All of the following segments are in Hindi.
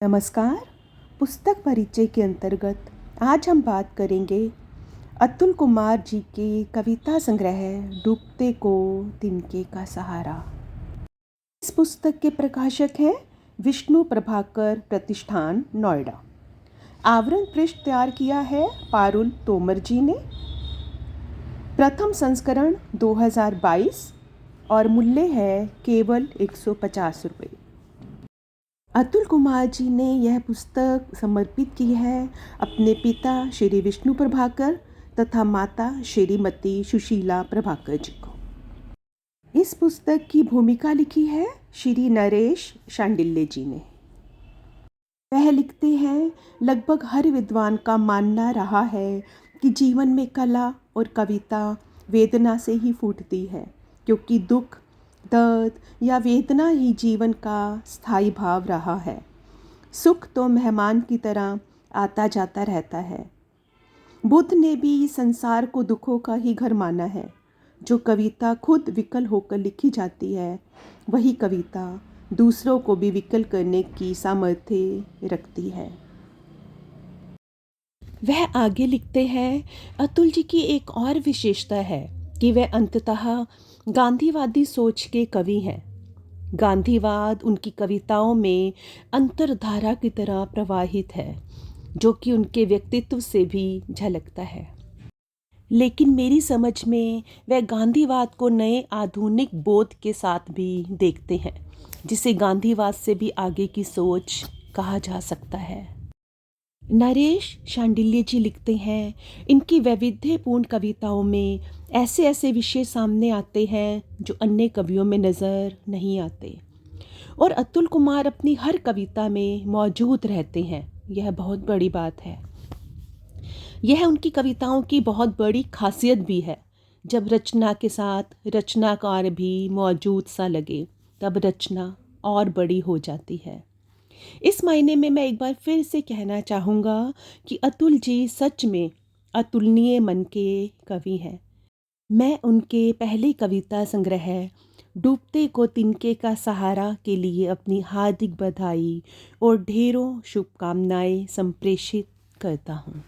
नमस्कार। पुस्तक परिचय के अंतर्गत आज हम बात करेंगे अतुल कुमार जी के कविता संग्रह डूबते को तिनके का सहारा। इस पुस्तक के प्रकाशक हैं विष्णु प्रभाकर प्रतिष्ठान नोएडा। आवरण पृष्ठ तैयार किया है पारुल तोमर जी ने। प्रथम संस्करण 2022 और मूल्य है केवल 150 रुपये। अतुल कुमार जी ने यह पुस्तक समर्पित की है अपने पिता श्री विष्णु प्रभाकर तथा माता श्रीमती सुशीला प्रभाकर जी को। इस पुस्तक की भूमिका लिखी है श्री नरेश शांडिल्य जी ने। वह लिखते हैं, लगभग हर विद्वान का मानना रहा है कि जीवन में कला और कविता वेदना से ही फूटती है, क्योंकि दुख, दर्द या वेदना ही जीवन का स्थायी भाव रहा है। सुख तो मेहमान की तरह आता जाता रहता है। बुद्ध ने भी संसार को दुखों का ही घर माना है। जो कविता खुद विकल होकर लिखी जाती है, वही कविता दूसरों को भी विकल करने की सामर्थ्य रखती है। वह आगे लिखते हैं, अतुल जी की एक और विशेषता है कि वह अंततः गांधीवादी सोच के कवि हैं। गांधीवाद उनकी कविताओं में अंतर्धारा की तरह प्रवाहित है, जो कि उनके व्यक्तित्व से भी झलकता है। लेकिन मेरी समझ में वह गांधीवाद को नए आधुनिक बोध के साथ भी देखते हैं, जिसे गांधीवाद से भी आगे की सोच कहा जा सकता है। नरेश शांडिल्य जी लिखते हैं, इनकी वैविध्यपूर्ण कविताओं में ऐसे ऐसे विषय सामने आते हैं जो अन्य कवियों में नज़र नहीं आते, और अतुल कुमार अपनी हर कविता में मौजूद रहते हैं। यह बहुत बड़ी बात है। यह उनकी कविताओं की बहुत बड़ी खासियत भी है। जब रचना के साथ रचनाकार भी मौजूद सा लगे, तब रचना और बड़ी हो जाती है। इस मायने में मैं एक बार फिर से कहना चाहूँगा कि अतुल जी सच में अतुलनीय मन के कवि हैं। मैं उनके पहले कविता संग्रह डूबते को तिनके का सहारा के लिए अपनी हार्दिक बधाई और ढेरों शुभकामनाएं संप्रेषित करता हूँ।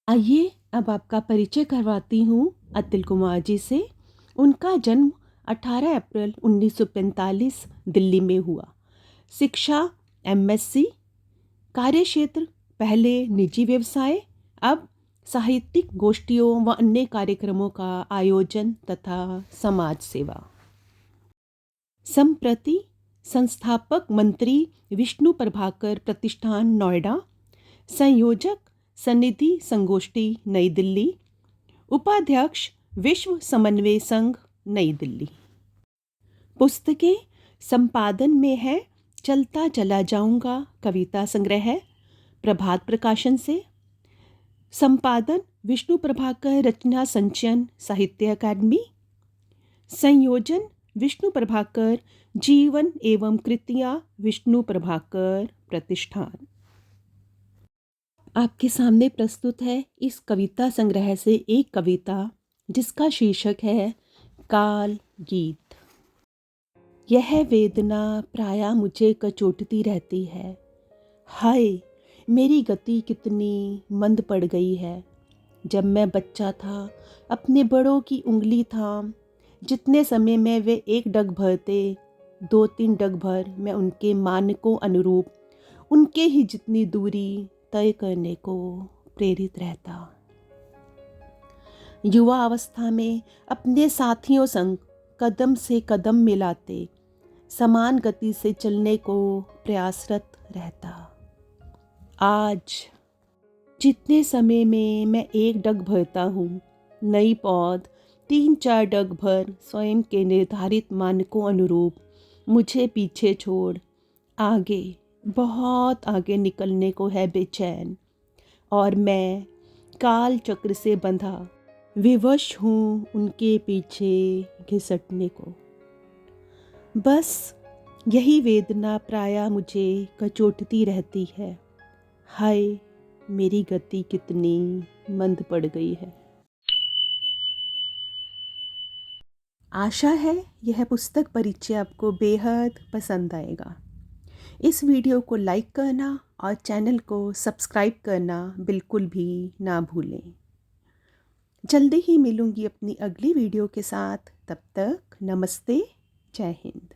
आइए अब आपका परिचय करवाती हूँ अतुल कुमार जी से। उनका जन्म 18 अप्रैल 1945 दिल्ली में हुआ। शिक्षा MSc, कार्यक्षेत्र पहले निजी व्यवसाय, अब साहित्यिक गोष्ठियों व अन्य कार्यक्रमों का आयोजन तथा समाज सेवा। संप्रति संस्थापक मंत्री विष्णु प्रभाकर प्रतिष्ठान नोएडा, संयोजक सन्निधि संगोष्ठी नई दिल्ली, उपाध्यक्ष विश्व समन्वय संघ नई दिल्ली। पुस्तकें संपादन में है चलता चला जाऊंगा कविता संग्रह प्रभात प्रकाशन से। संपादन विष्णु प्रभाकर रचना संचयन साहित्य अकादमी। संयोजन विष्णु प्रभाकर जीवन एवं कृतियाँ विष्णु प्रभाकर प्रतिष्ठान। आपके सामने प्रस्तुत है इस कविता संग्रह से एक कविता जिसका शीर्षक है काल गीत। यह वेदना प्रायः मुझे कचोटती रहती है। हाय, मेरी गति कितनी मंद पड़ गई है। जब मैं बच्चा था, अपने बड़ों की उंगली थाम जितने समय में वे एक डग भरते, 2-3 डग भर मैं उनके मानकों अनुरूप उनके ही जितनी दूरी तय करने को प्रेरित रहता। युवा अवस्था में अपने साथियों संग कदम से कदम मिलाते समान गति से चलने को प्रयासरत रहता। आज जितने समय में मैं एक डग भरता हूँ, नई पौध 3-4 डग भर स्वयं के निर्धारित मानकों अनुरूप मुझे पीछे छोड़ आगे, बहुत आगे निकलने को है बेचैन, और मैं काल चक्र से बंधा विवश हूँ उनके पीछे घिसटने को। बस यही वेदना प्रायः मुझे कचोटती रहती है। हाय, मेरी गति कितनी मंद पड़ गई है। आशा है यह पुस्तक परिचय आपको बेहद पसंद आएगा। इस वीडियो को लाइक करना और चैनल को सब्सक्राइब करना बिल्कुल भी ना भूलें। जल्दी ही मिलूँगी अपनी अगली वीडियो के साथ। तब तक नमस्ते, जय हिंद।